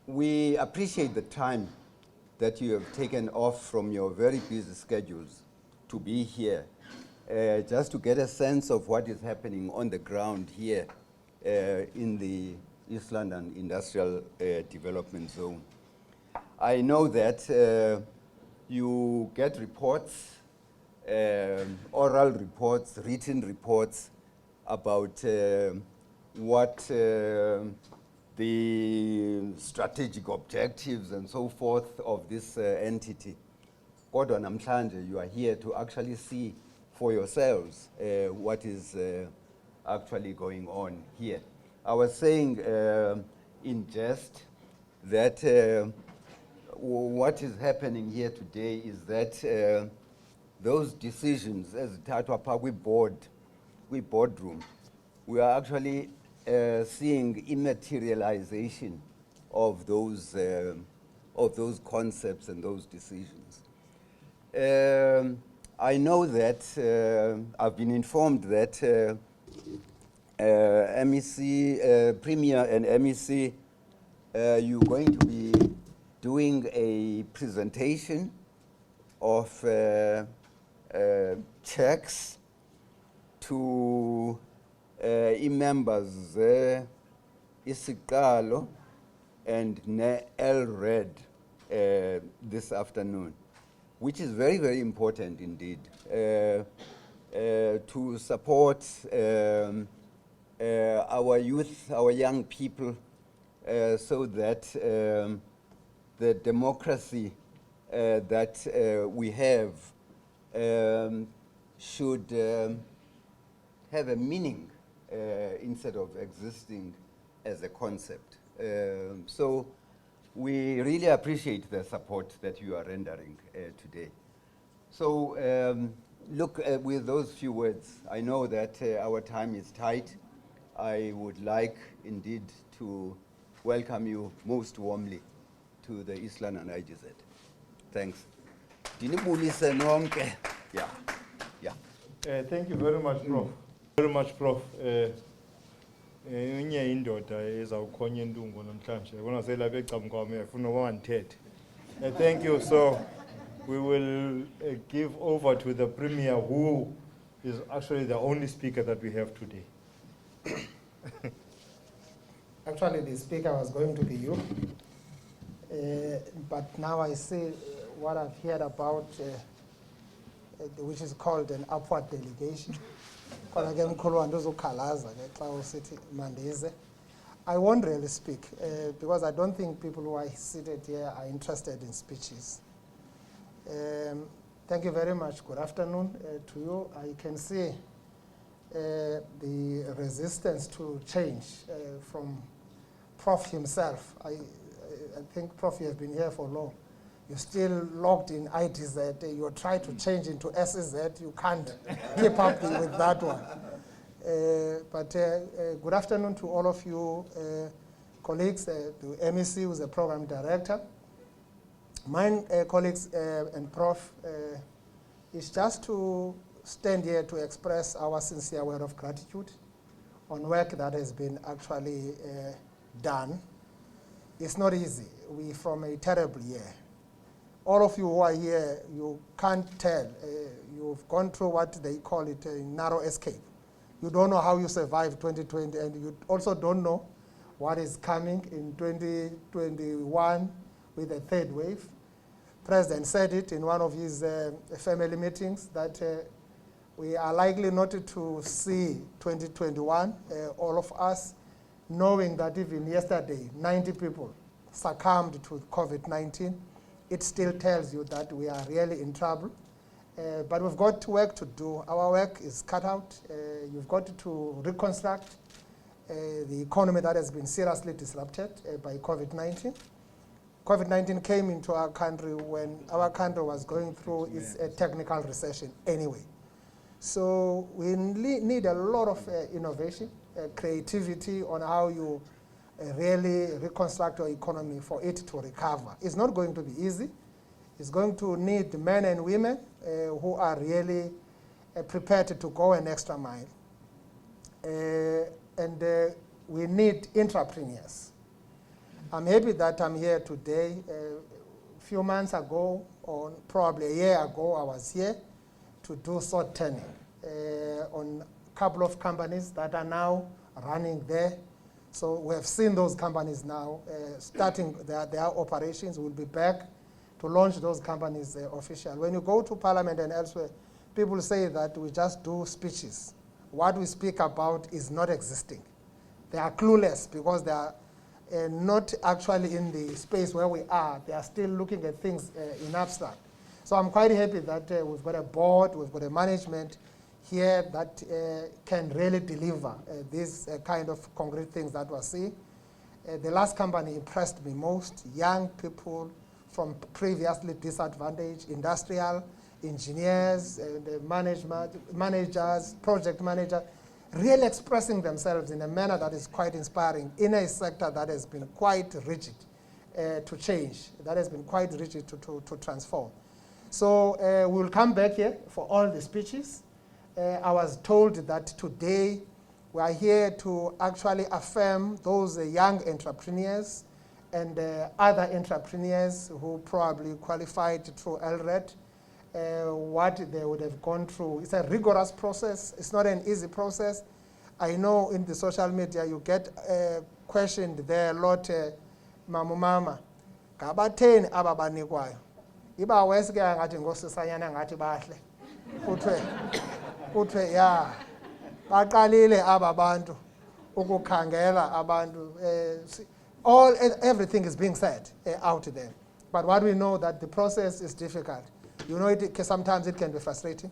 We appreciate the time that you have taken off from your very busy schedules to be here, just to get a sense of what is happening on the ground here in the East London Industrial Development Zone. I know that you get reports, oral reports, written reports about what the strategic objectives and so forth of this entity. Kodwa namhlanje, you are here to actually see for yourselves what is actually going on here. I was saying in jest that what is happening here today is that those decisions, as Tatwa Pagwi boardroom, we are actually seeing immaterialization of those concepts and those decisions. I know that I've been informed that MEC, Premier and MEC, you're going to be doing a presentation of checks to members Isiqalo and LRED this afternoon, which is very, very important indeed, to support our youth, our young people, so that the democracy that we have should have a meaning instead of existing as a concept. So we really appreciate the support that you are rendering today. So look, with those few words, I know that our time is tight. I would like indeed to welcome you most warmly to the East London IGZ. Thanks. Yeah. Yeah. Thank you very much, Prof. Very much, Prof. Inye indoda ezawukhonya indungu namhlanje yabona selabecam kwami afuna wanthethe. Thank you. So we will give over to the Premier, who is actually the only speaker that we have today. Actually, the speaker was going to be you, but now I see what I've heard about, which is called an upward delegation. I won't really speak because I don't think people who are seated here are interested in speeches. Thank you very much. Good afternoon to you. I can see the resistance to change from Prof himself. I think Prof, you have been here for long. You're still locked in ITZ. You try to change into SEZ. You can't keep up with that one. But good afternoon to all of you colleagues, to MEC, who's the program director. Mine colleagues and Prof is just to stand here to express our sincere word of gratitude on work that has been actually done. It's not easy. We're from a terrible year. All of you who are here, you can't tell. You've gone through what they call it a narrow escape. You don't know how you survived 2020, and you also don't know what is coming in 2021 with a third wave. President said it in one of his family meetings that we are likely not to see 2021, all of us, knowing that even yesterday, 90 people succumbed to COVID-19. It still tells you that we are really in trouble. But we've got work to do. Our work is cut out. You've got to reconstruct the economy that has been seriously disrupted by COVID-19. COVID-19 came into our country when our country was going through its technical recession anyway. So we need a lot of innovation, creativity on how you really reconstruct your economy for it to recover. It's not going to be easy. It's going to need men and women who are really prepared to go an extra mile. And we need entrepreneurs. I'm happy that I'm here today. A few months ago, or probably a year ago, I was here to do sword turning on a couple of companies that are now running there. So we have seen those companies now starting their operations. We'll be back to launch those companies officially. When you go to Parliament and elsewhere, people say that we just do speeches. What we speak about is not existing. They are clueless because they are not actually in the space where we are. They are still looking at things in abstract. So I'm quite happy that we've got a board, we've got a management here that can really deliver these kind of concrete things that we're seeing. The last company impressed me most. Young people from previously disadvantaged, industrial, engineers, managers, project managers, really expressing themselves in a manner that is quite inspiring in a sector that has been quite rigid to change, that has been quite rigid to transform. So we'll come back here for all the speeches. I was told that today we are here to actually affirm those young entrepreneurs and other entrepreneurs who probably qualified through LRED, what they would have gone through. It's a rigorous process. It's not an easy process. I know in the social media you get questioned there a lot, mama, ngabatheni aba banikwayo. Iba wesike ngathi ngosisanyana ngathi bahle. Kuthiwe ya baqalile aba bantu ukukhangela abantu. Everything is being said out there. But what we know that the process is difficult. You know, sometimes it can be frustrating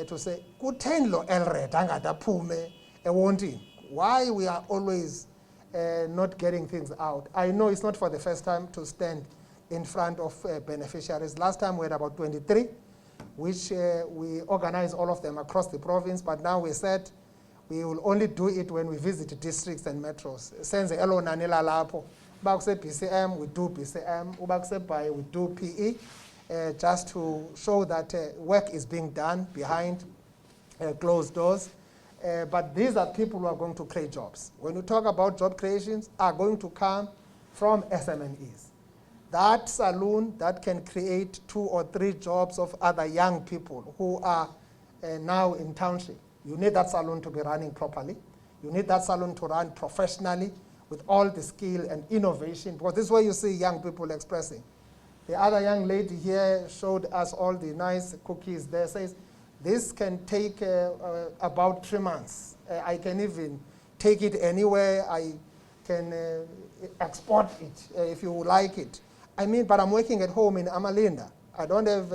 to say, kutheni lo LRED angadaphume ewontini? Why we are always not getting things out? I know it's not for the first time to stand in front of beneficiaries. Last time we had about 23, which we organized all of them across the province, but now we said we will only do it when we visit districts and metros. Senze elo nanela lapho. Uba kuse BCM, we do BCM. Uba kuse Bayi, we do PE. Just to show that work is being done behind closed doors. But these are people who are going to create jobs. When you talk about job creations, are going to come from SMMEs. That saloon that can create 2 or 3 jobs of other young people who are now in township. You need that saloon to be running properly. You need that saloon to run professionally with all the skill and innovation, because this is where you see young people expressing. The other young lady here showed us all the nice cookies there, says, this can take about 3 months. I can even take it anywhere. I can export it if you like it. I mean, but I'm working at home in Amalinda. I don't have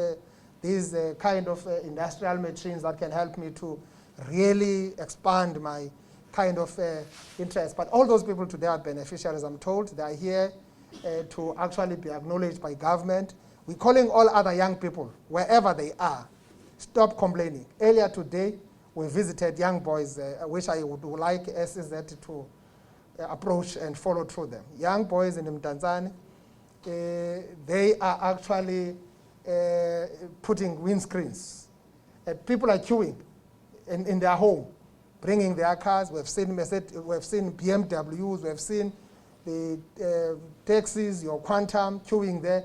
these kind of industrial machines that can help me to really expand my kind of interest. But all those people today are beneficiaries, I'm told. They are here to actually be acknowledged by government. We're calling all other young people, wherever they are, stop complaining. Earlier today, we visited young boys, which I would like SEZ to approach and follow through them. Young boys in Mtanzani, they are actually putting windscreens. People are queuing in their home, bringing their cars. We've seen BMWs, we've seen the taxis, your Quantum, queuing there.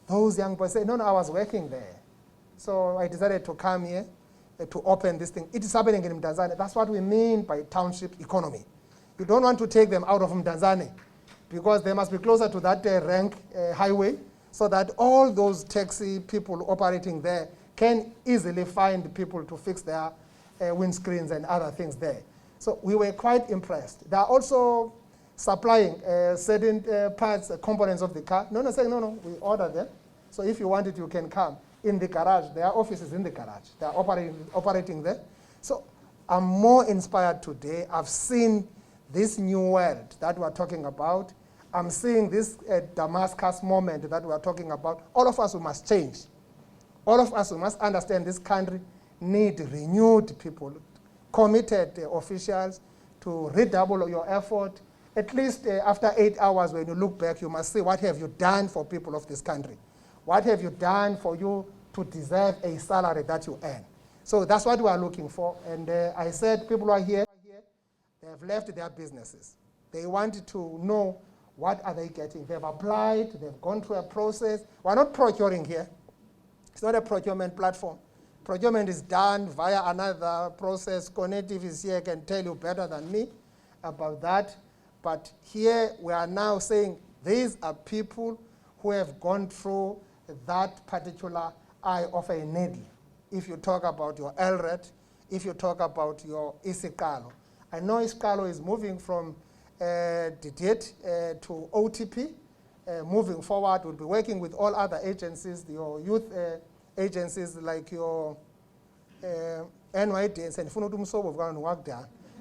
Those young boys say, no, I was working there. So I decided to come here to open this thing. It is happening in Mtanzani. That's what we mean by township economy. You don't want to take them out of Mtanzani because they must be closer to that rank highway so that all those taxi people operating there can easily find people to fix their windscreens and other things there. So we were quite impressed. They are also supplying certain parts, components of the car. Saying, no, we order them. So if you want it, you can come. In the garage, there are offices in the garage. They are operating there. So I'm more inspired today. I've seen this new world that we're talking about. I'm seeing this Damascus moment that we're talking about. All of us, we must change. All of us, we must understand this country need renewed people, committed officials to redouble your effort. At least after 8 hours, when you look back, you must say, what have you done for people of this country? What have you done for you to deserve a salary that you earn? So that's what we are looking for. And I said people are here, they have left their businesses. They want to know What are they getting? They've applied, they've gone through a process. We're not procuring here. It's not a procurement platform. Procurement is done via another process. Connective is here, can tell you better than me about that. But here we are now saying these are people who have gone through that particular eye of a needle. If you talk about your LRED, if you talk about your Isiqalo. I know Isiqalo is moving from DEDEAT to OTP. Moving forward, we'll be working with all other agencies, your youth agencies like your NYDA, and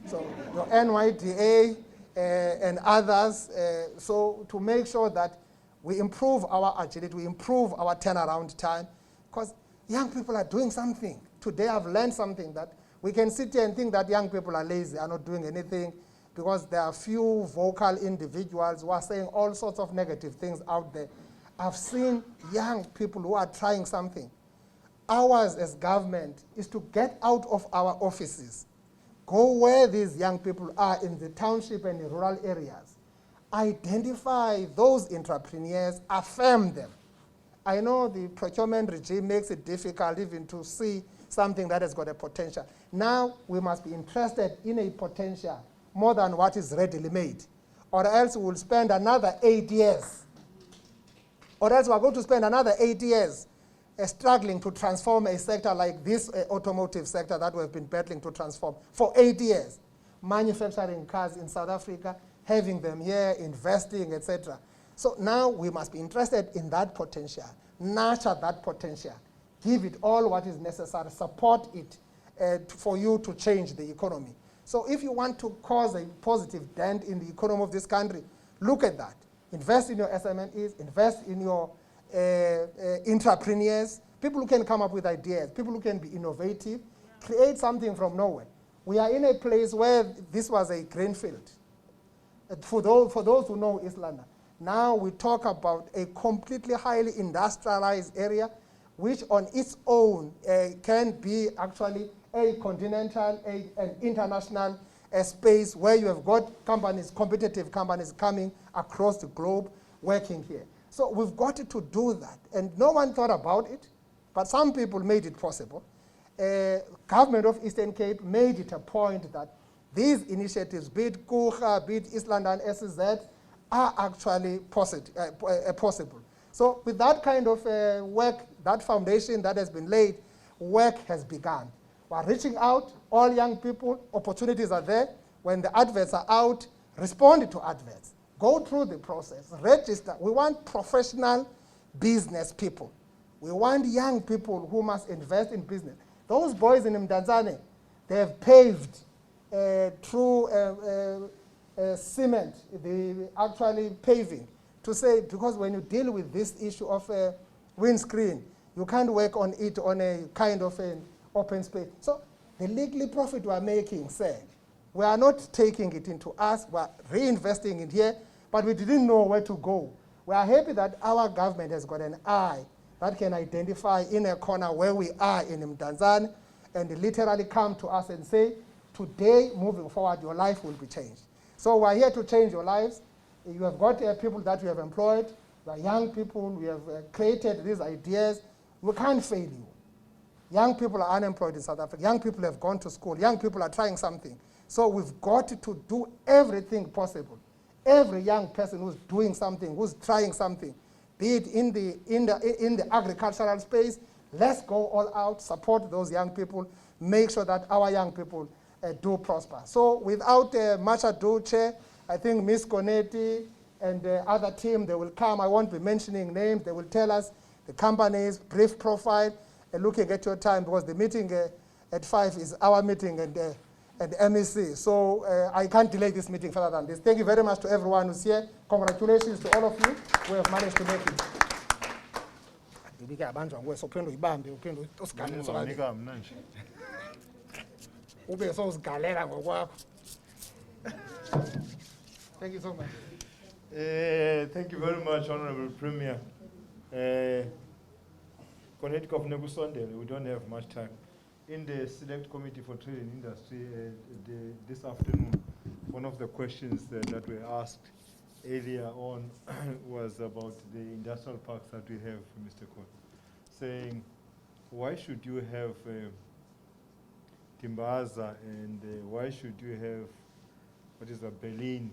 so your NYDA and others, so to make sure that we improve our agility, we improve our turnaround time, because young people are doing something. Today I've learned something, that we can sit here and think that young people are lazy, are not doing anything, because there are few vocal individuals who are saying all sorts of negative things out there. I've seen young people who are trying something. Ours as government is to get out of our offices, go where these young people are in the township and the rural areas, identify those entrepreneurs, affirm them. I know the procurement regime makes it difficult even to see something that has got a potential. Now we must be interested in a potential more than what is readily made, or else we'll spend another 8 years. Or else we're going to spend another 8 years struggling to transform a sector like this automotive sector that we've been battling to transform for 8 years. Manufacturing cars in South Africa, having them here, investing, etc. So now we must be interested in that potential, nurture that potential, give it all what is necessary, support it for you to change the economy. So if you want to cause a positive dent in the economy of this country, look at that. Invest in your SMEs, invest in your entrepreneurs, people who can come up with ideas, people who can be innovative, create something from nowhere. We are in a place where this was a greenfield. For those who know East London, now we talk about a completely highly industrialized area, which on its own can be actually a continental, an international space where you have got companies, competitive companies coming across the globe working here. So we've got to do that. And no one thought about it, but some people made it possible. Government of Eastern Cape made it a point that these initiatives, be it Kucha, be it East London SZ, are actually possible. So with that kind of work, that foundation that has been laid, work has begun. We're reaching out, all young people, opportunities are there. When the adverts are out, respond to adverts. Go through the process, register. We want professional business people. We want young people who must invest in business. Those boys in Mdantsane, they have paved through cement, the actually paving, to say, because when you deal with this issue of windscreen, you can't work on it on a kind of an open space. So the legally profit we are making, sir, we are not taking it into us, we are reinvesting it here, but we didn't know where to go. We are happy that our government has got an eye that can identify in a corner where we are in Mdantsane and literally come to us and say, today, moving forward, your life will be changed. So we are here to change your lives. You have got people that we have employed, we are young people, we have created these ideas. We can't fail you. Young people are unemployed in South Africa. Young people have gone to school. Young people are trying something. So we've got to do everything possible. Every young person who's doing something, who's trying something, be it in the agricultural space, let's go all out, support those young people, make sure that our young people do prosper. So without much ado, Chair, I think Ms. Conetti and the other team, they will come. I won't be mentioning names. They will tell us the company's brief profile, looking at your time, because the meeting at 5 is our meeting and MEC. So I can't delay this meeting further than this. Thank you very much to everyone who's here. Congratulations to all of you who have managed to make it. Thank you so much. Thank you very much, Honorable Premier. We don't have much time. In the Select Committee for Trade and Industry this afternoon, one of the questions that were asked earlier on was about the industrial parks that we have, Mr. Kon, saying, why should you have Timbaza and why should you have, what is Berlin,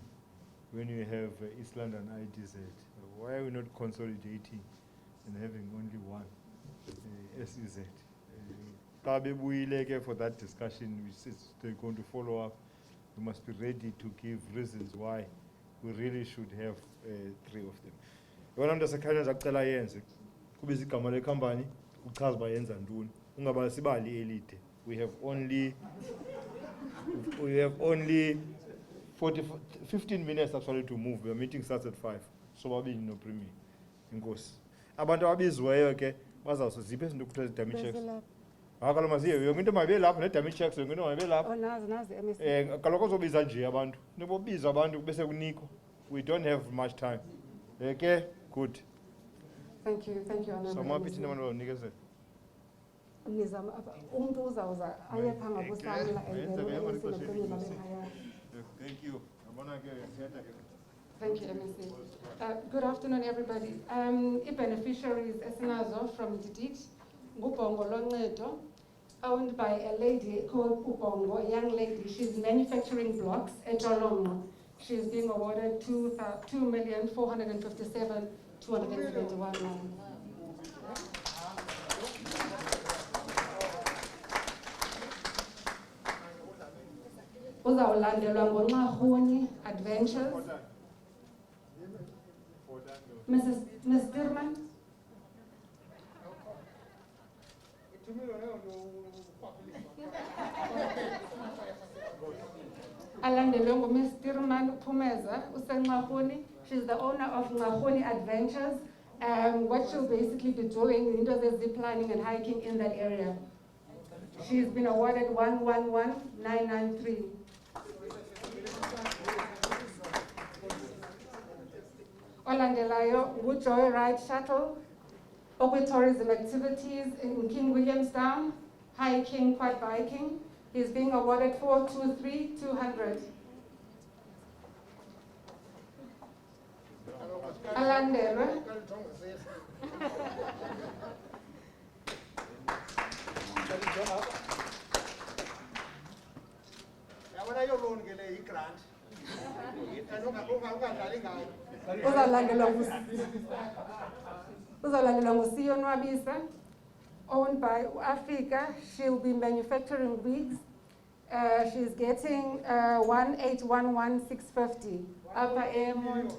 when you have East London IDZ? Why are we not consolidating and having only one SEZ? For that discussion, which is they're going to follow up, we must be ready to give reasons why we really should have 3 of them. Yona mntu asekhaya zacela yenze kube igama le company uchaza ba yenza ntoni ungaba sibali elide. We have only 15 minutes actually to move. The meeting starts at 5. So babini no premier. Inkosi. Abantu abizweyo ke bazawusiziphe izinto kuthiwa dummy checks. Akalo maziyo yonke into mayibe lapha ne dummy checks yonke into mayibe lapha. Oh nazi MS. Kaloku uzobiza nje abantu. Nibobiza abantu bese kunikho. We don't have much time. Okay, good. Thank you honorable. So mapithi nabantu banikezela. Nizama umuntu uzawuza ayepha ngabusamla Thank you. Thank you, MSC. Good afternoon, everybody. Beneficiaries esinazo from DEDEAT, Ngubongo Loncedo, owned by a lady called Ubongo, a young lady. She's manufacturing blocks at Jolongo. She's being awarded 2,457,271. Uzawulandelwa ngoNxarhuni Adventures. Ms. Dirman. Alandelwe nguMs. Dirman Phumeza useNxarhuni. She's the owner of Nxarhuni Adventures. What she'll basically be doing into the zip lining and hiking in that area. She's been awarded 111,993. Olandelayo, Joyride Shuttle, tourism activities in King Williamstown, hiking, quad biking. He's being awarded 423,200. Alandelwe. Uzalandelwa nguSiyo Nwabisa, owned by Africa. She'll be manufacturing wigs. She's getting 1,811,650. Upper Airmont.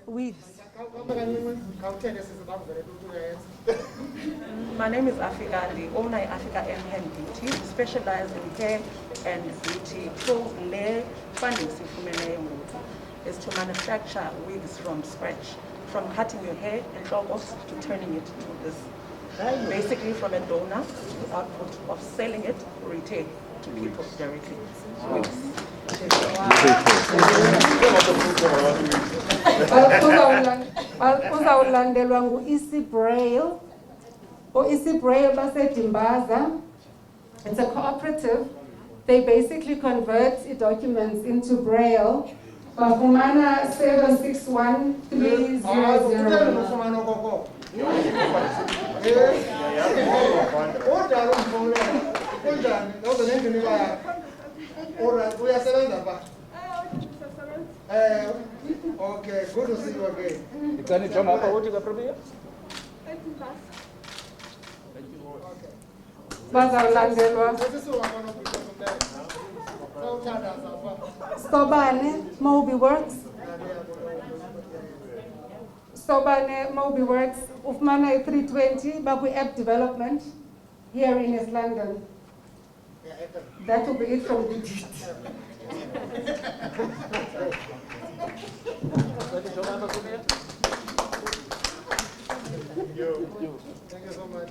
Weaves. My name is Africa, the owner of Africa Hand Beauty, specialized in hair and beauty. So, the funding is to manufacture wigs from scratch, from cutting your hair and logos to turning it to this. Basically, from a donor to output of selling it retail to people directly. Uzawulandelwa ngu-Isiqalo baseDimbaza. It's a cooperative. They basically convert documents into Braille. Bafumana 761,300. Okay, good to see you again. Bazawulandelwa Sobane Mobi Works. Sobane Mobi Works ufumana 320 bakwi-app development here in East London. That will be it from DEDEAT. Thank you so much.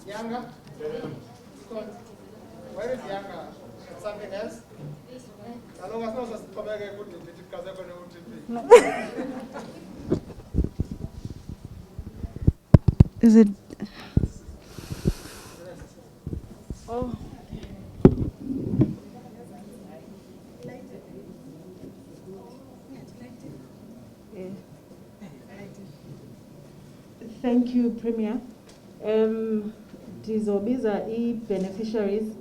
Younger? Where is Younger? Is it? Oh. Thank you, Premier. Ndizobiza beneficiaries.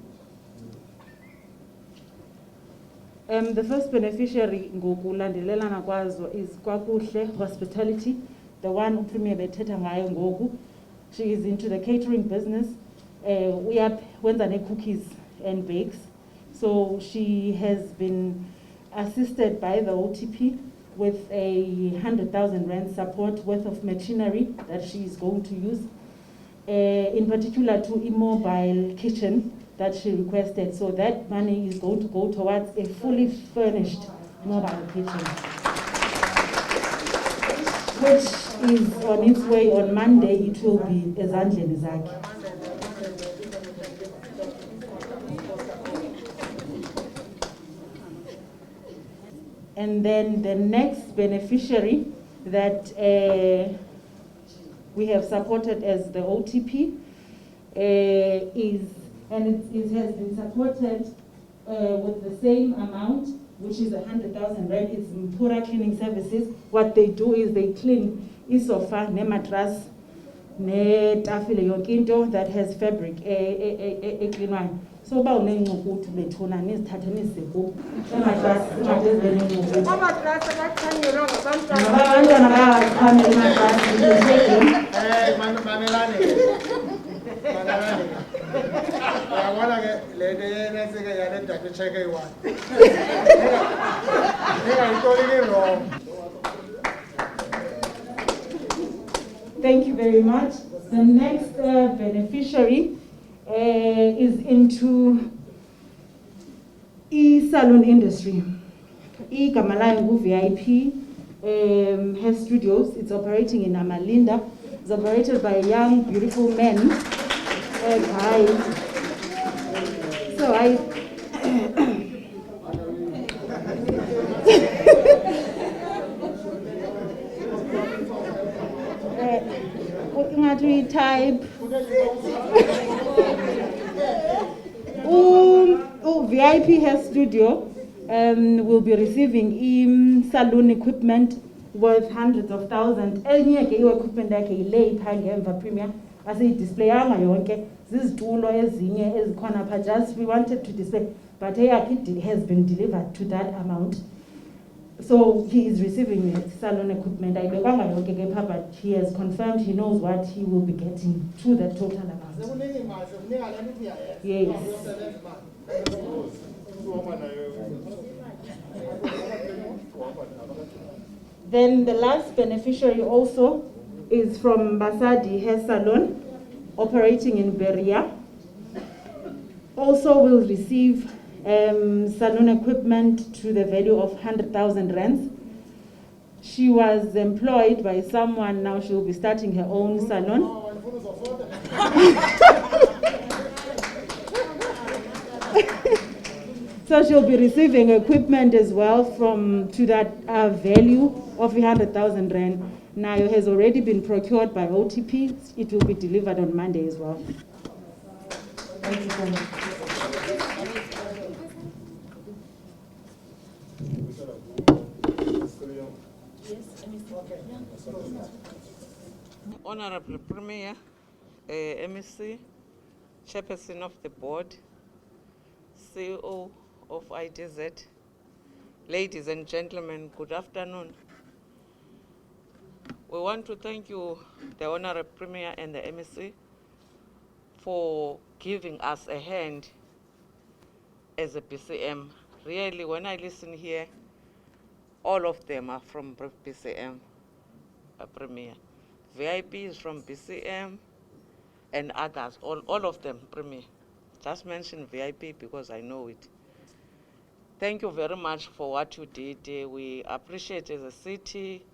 The first beneficiary ngokulandelelana kwazo is Kwakuhle Hospitality, the one Premier bethetha ngayo ngoku. She is into the catering business. Wenza cookies and bakes. So she has been assisted by the OTP with a 100,000 rand support worth of machinery that she is going to use, in particular to a mobile kitchen that she requested. So that money is going to go towards a fully furnished mobile kitchen, which is on its way. On Monday, it will be ezandleni zakhe. And then the next beneficiary that we have supported as the OTP it has been supported with the same amount, which is 100,000 rand. It's Mpura Cleaning Services. What they do is they clean isofa, ne mattress, ne tafile yonke into that has fabric cleanwayo. So ba unencuku uthi bethuna nizithathe nizise ematrasi ezibene amatrasi akakhanyelwa ngabantwana abantwana bayawakhamela ematrasi mamelane uyabona ke le nto yenesike yale data check eyi-1 ningayitoliki wrong. Thank you very much. The next beneficiary is into e-salon industry. Igama layo ngu-VIP hair studios. It's operating in Amalinda. It's operated by a young, beautiful man. So I type VIP hair studio will be receiving salon equipment worth hundreds of thousands. Enye ke equipment yakhe yile iphangemva Premier asiyidispleyanga yonke zizitulo ezinye ezikhona pha, just we wanted to display, but eyakhe has been delivered to that amount. So he is receiving salon equipment. I but he has confirmed he knows what he will be getting to the total amount. Yes. Then the last beneficiary also is from Basadi Hair Salon, operating in Beria. Also will receive salon equipment to the value of 100,000 rands. She was employed by someone, now she will be starting her own salon. So she'll be receiving equipment as well to that value of 100,000 rand. Now it has already been procured by OTP. It will be delivered on Monday as well. Thank you so much. Honorable Premier, MEC, Chairperson of the Board, CEO of IDZ, ladies and gentlemen, good afternoon. We want to thank you, the Honorable Premier and the MEC, for giving us a hand as a BCM. Really, when I listen here, all of them are from BCM, Premier. VIP is from BCM and others, all of them, Premier. Just mention VIP because I know it. Thank you very much for what you did. We appreciate as a city.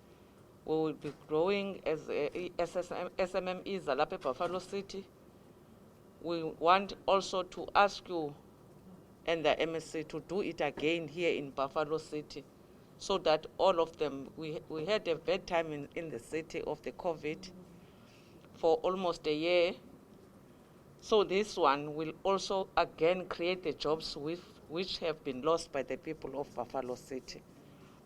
We will be growing as SMMEs Buffalo City. We want also to ask you and the MSC to do it again here in Buffalo City, so that all of them, we had a bad time in the city of the COVID for almost a year. So this one will also again create the jobs which have been lost by the people of Buffalo City.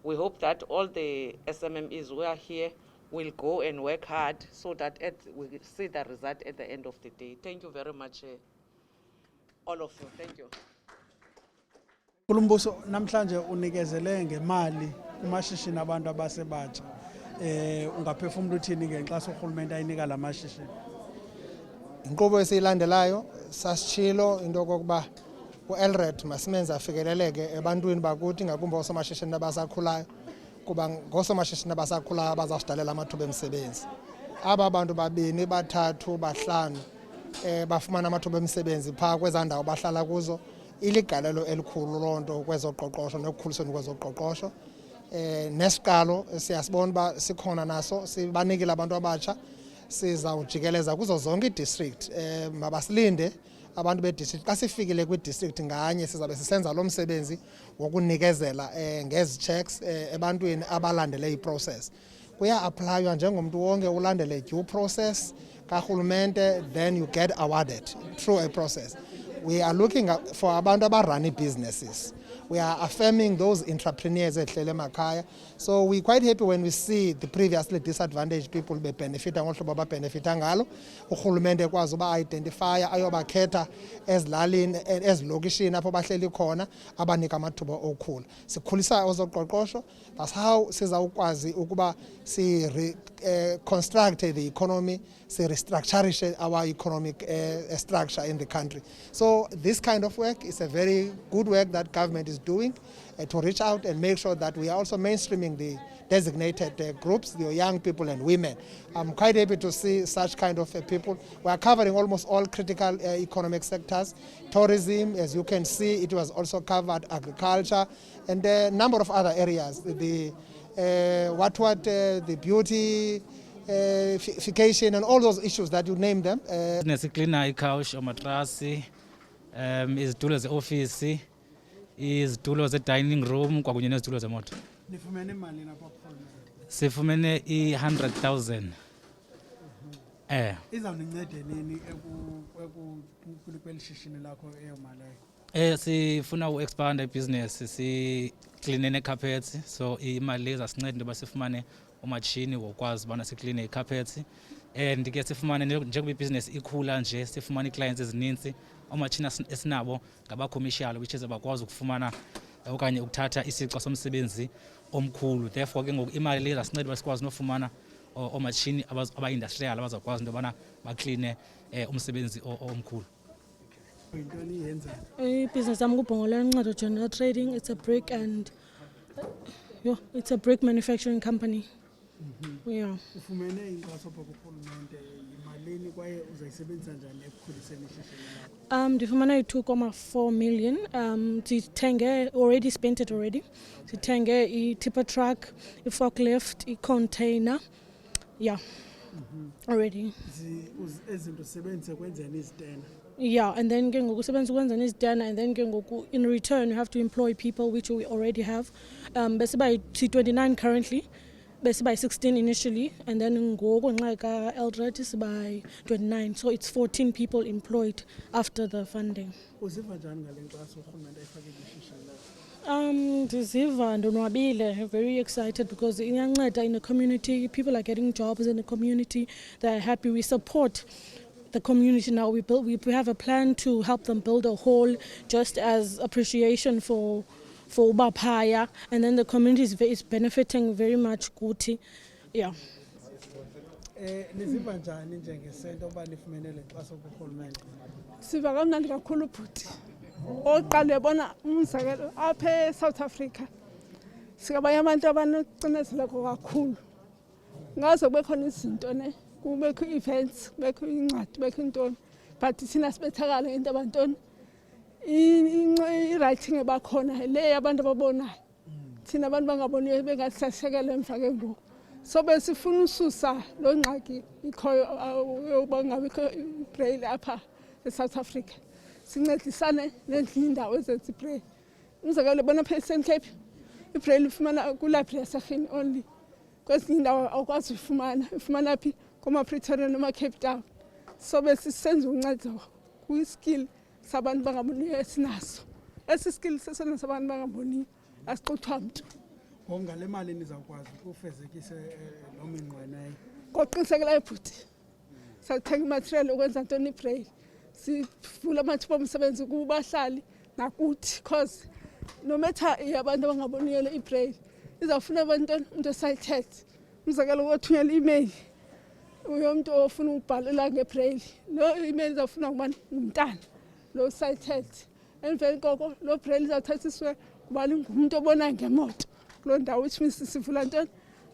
We hope that all the SMMEs who are here will go and work hard so that we see the result at the end of the day. Thank you very much, all of you. Thank you. Kulumbuso namhlanje unikezele ngemali kumashishini abantu abasebatsha. Ungaphefumula uthini ngenxa urhulumente ayinika lamashishini? Inkqubo esiyilandelayo sasitshilo into okokuba u-LRED masimenze afikeleleke ebantwini bakuthi ngakumbi oosomashishini abasakhulayo, kuba ngoosomashishini abasakhulayo abazawusidalela amathuba emisebenzi. Aba bantu babini bathathu bahlanu bafumana amathuba emisebenzi phaa kwezaa ndawo bahlala kuzo, iligalelo elikhulu loo nto kwezoqoqosho nekukhulisweni kwezoqoqosho. Nesiqalo siyasibona uba sikhona naso, sibanikile abantu abatsha, sizawujikeleza kuzo zonke ii-district. Mabasilinde abantu be-district, xa sifikile kwi-district nganye sizabe sisenza lo msebenzi wokunikezela ngezi checks ebantwini abalandele iprocess. Kuya-aplaywa njengomntu wonke ulandele due process karhulumente, then you get awarded through a process. We are looking for abantu abarun businesses. We are affirming those entrepreneurs ehlele emakhaya. So we're quite happy when we see the previously disadvantaged people benefita ngohlobo ababenefita ngalo. Urhulumente ekwazi uba identify ayobakhetha ezilalini ezilokishini apho bahleli khona abanika amathuba okhula. Sikhulisa ezoqoqosho. That's how sizawukwazi ukuba construct the economy, restructure our economic structure in the country. So this kind of work is a very good work that government is doing to reach out and make sure that we are also mainstreaming the designated groups, the young people and women. I'm quite happy to see such kind of people. We are covering almost all critical economic sectors. Tourism, as you can see, it was also covered, agriculture, and a number of other areas. The beautification and all those issues that you name them. Business cleaner, i-couch, amatrasi, izitulo ze-office, izitulo ze-dining room kwakunye nezitulo zemoto. Nifumene imali lapha kurhulumente? Sifumene i-100,000. Izawunincede nini kweli shishini lakho eyo mali? Sifuna u-expanda ibhizinesi, sikline nee-carpets, so imali izasinceda into yoba sifumane umatshini wokwazi ubana sikline ii-carpets. And ke sifumane njengoba ibhizinesi ikhula nje, sifumane ii-clients ezininzi, omatshini esinabo ngaba-commercial, which is bakwazi ukufumana okanye ukuthatha isixa somsebenzi omkhulu. Therefore ke ngoku imali le izasinceda uba sikwazi nofumana oomatshini aba-industrial abazawukwazi into yobana bakline umsebenzi omkhulu. Business yami kubhongolela Uncedo General Trading. It's a brick and it's a brick manufacturing company. Yeah. Ufumene inkxaso phaa kurhulumente, yimalini kwaye uzayisebenzisa njani ekukhuliseni ishishini lakho? Ndifumana i-2.4 million. Sithenge, already spent it already. Sithenge i-tipper truck, i-forklift, i-container. Yeah. Already. Ezinto sebenzise kwenzeni izitena. Yeah, and then ke ngoku sebenza ukwenzana izitena, and then ke ngoku in return you have to employ people, which we already have. Bese by 29 currently. Bese by 16 initially, and then ngoku ngenxa ka-LRED is by 29, so it's 14 people employed after the funding. Uziva njani ngale nkxaso urhulumente ayifakile ishishini lakho? Ndiziva ndonwabile, very excited because iyanceda in the community. People are getting jobs in the community. They're happy. We support the community now. We have a plan to help them build a hall, just as appreciation for Ubapaya, and then the community is benefiting very much. Kuti, yeah. Niziva njani njengesento uba nifumene le nkxaso kurhulumente? Siva kamnandi kakhulu bhuti. Oqala ebona umzekelo apha eSouth Africa sikabanye abantu abanocinezelo kakhulu. Ngaze kube khona izinto ne, kubekho events, kubekho incwadi, kubekho intoni, but thina sibethakala into abantoni i-writing ebakhona le abantu ababonayo. Thina abantu bangaboniyo bengahlasekelwe emva ke ngoku. So besifuna ususa lo ngxaki ikhoyo yoba ngabikho braille apha eSouth Africa. sincedisane nezinye indawo ezenza ibraille. Umzekelo bona phe eSouth Cape ibraille ifumana ku-library yaseRhini only. Kwezinye indawo awukwazi ifumana phi kuma-Pretoria noma Cape Town. So besisenza uncedo kwi-skill sabantu bangaboniyo esinaso. Esi skill sesona sabantu bangaboniyo asixuthwa mntu. Ngale mali nizawukwazi ukufezekisa lo minqweneyo. Ngoqinisekileyo bhuti. Sathenga imaterial ukwenza ntoni ibraille. Sivula amathuba omsebenzi kubahlali nakuthi cause no matter abantu abangaboniyo le ibraille izawufuna abantwana umuntu sighted. Umzekelo ukuthunyela i-email umuntu ofuna ukubhalela ngebraille. Lo email izawufuna ngubani ngumntana lo sighted. Emveni koko lo braille izawuthathiswe kubani ngumuntu obonayo ngemoto. Lo ndawo which means sivula ntoni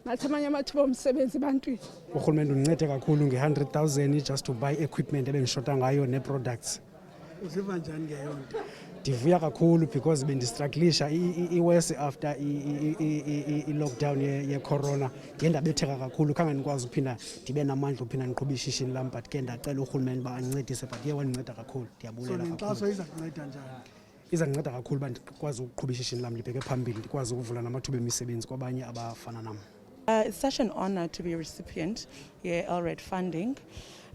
nathi amanye amathuba omsebenzi ebantwini. Urhulumente uncede kakhulu nge-100,000 just to buy equipment ebengishota ngayo ne-products. Uziva njani ngeyo nto? Ndivuya kakhulu because bendistrugglisha iwesi after i-lockdown ye-corona. Ndiye ndabetheka kakhulu khange ndikwazi uphinda ndibe namandla uphinda ndiqhuba ishishini lam, but ke ndacela urhulumente uba andincedise, but ye wandinceda kakhulu. Ndiyabulela kakhulu. So nenkxaso iza kunceda njani? Iza kunceda kakhulu uba ndikwazi ukuqhuba ishishini lam libheke phambili, ndikwazi ukuvula namathuba emisebenzi kwabanye abafana nam. It's such an honor to be a recipient here at LRED funding,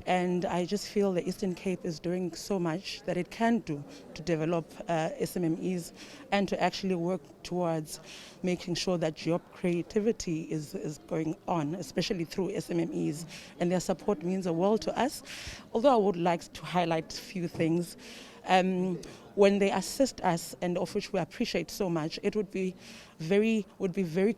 and I just feel the Eastern Cape is doing so much that it can do to develop SMMEs and to actually work towards making sure that job creativity is going on, especially through SMMEs, and their support means a world to us. Although I would like to highlight a few things. When they assist us, and of which we appreciate so much, it would be very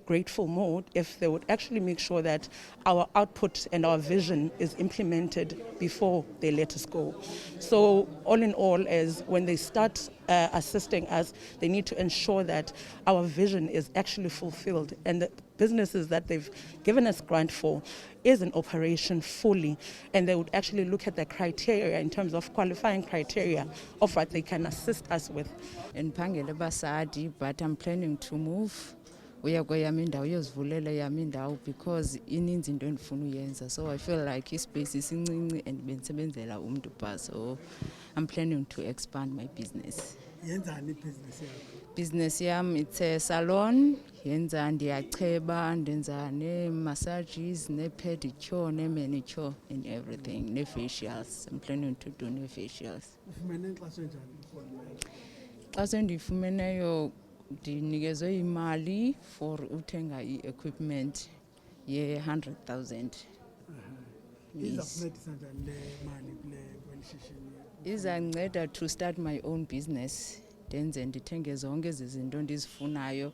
grateful more if they would actually make sure that our output and our vision is implemented before they let us go. So all in all, as when they start assisting us, they need to ensure that our vision is actually fulfilled and the businesses that they've given us grant for is in operation fully, and they would actually look at the criteria in terms of qualifying criteria of what they can assist us with. Ndipangele basadi, but I'm planning to move. Uyayami indawo uyozivulela yami indawo because ininzi into endifuna uyenza. So I feel like ispace isincinci and bensebenzela umuntu pa. So I'm planning to expand my business. Yenzani business yakho? Business yam, it's a salon. Yenza ndiyacheba, ndenza massages, pedicure, manicure and everything, facials. I'm planning to do facials. Ufumene inkxaso enjani urhulumente? Xa ndifumeneyo ndinikezwe imali for uthenga i-equipment ye-100,000. Izakuncedisa njani le mali kweli shishini? Izanceda to start my own business. Ndenze ndithenge zonke ezi zinto ndizifunayo.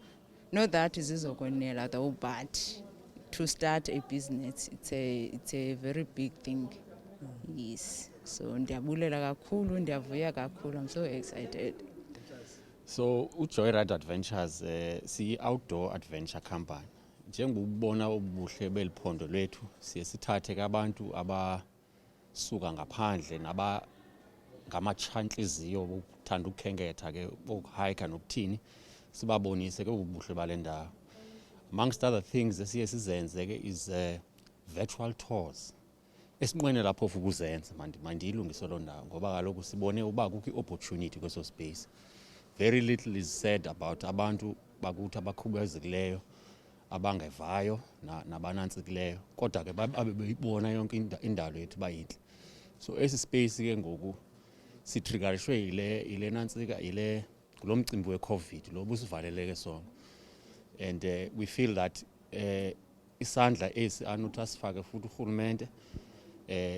Not that zizokwenela though, but to start a business, it's a very big thing. Yes. So ndiyabulela kakhulu, ndiyavuya kakhulu. I'm so excited. So uJoyride Adventures si-outdoor adventure company. Njengobubona ubuhle beliphondo lethu, siye sithathe ke abantu abasuka ngaphandle ngamachantliziyo bokuthanda ukukhenketha ke bokuhike nokuthini, sibabonise ke ubuhle balendawo. Amongst other things esiye sizenze ke is virtual tours. Esinqwene lapho ukuzenza mandiyilungise lo ndawo ngoba kaloku sibone uba kukho opportunity kweso space. Very little is said about abantu bakuthi abakhubazekileyo, abangevayo nabanantsikileyo, kodwa ke babe beyibona yonke indalo yethu bayinhle. So esi space ke ngoku sitriggerishwe ile nantsika ile kulo mcimbi we-COVID lo busivaleleke sona, and we feel that isandla esi anothi asifake futhi urhulumente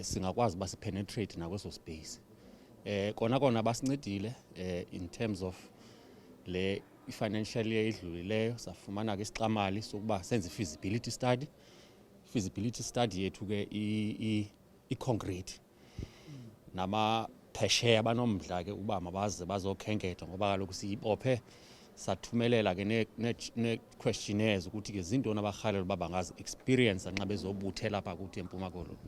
singakwazi basipenetrate nakweso space. Kona basincedile in terms of le financial year edlulileyo safumana ke isixamali sokuba senze feasibility study. Feasibility study yethu ke i-concrete namaphesheya banomdla ke uba mabaze bazokhenketha ngoba kaloku siyibophe sathumelela ke ne-questionnaires ukuthi ke zintoni abarhalela uba bangazi experience nxa bezobuthela apha kuthi eMpuma Koloni.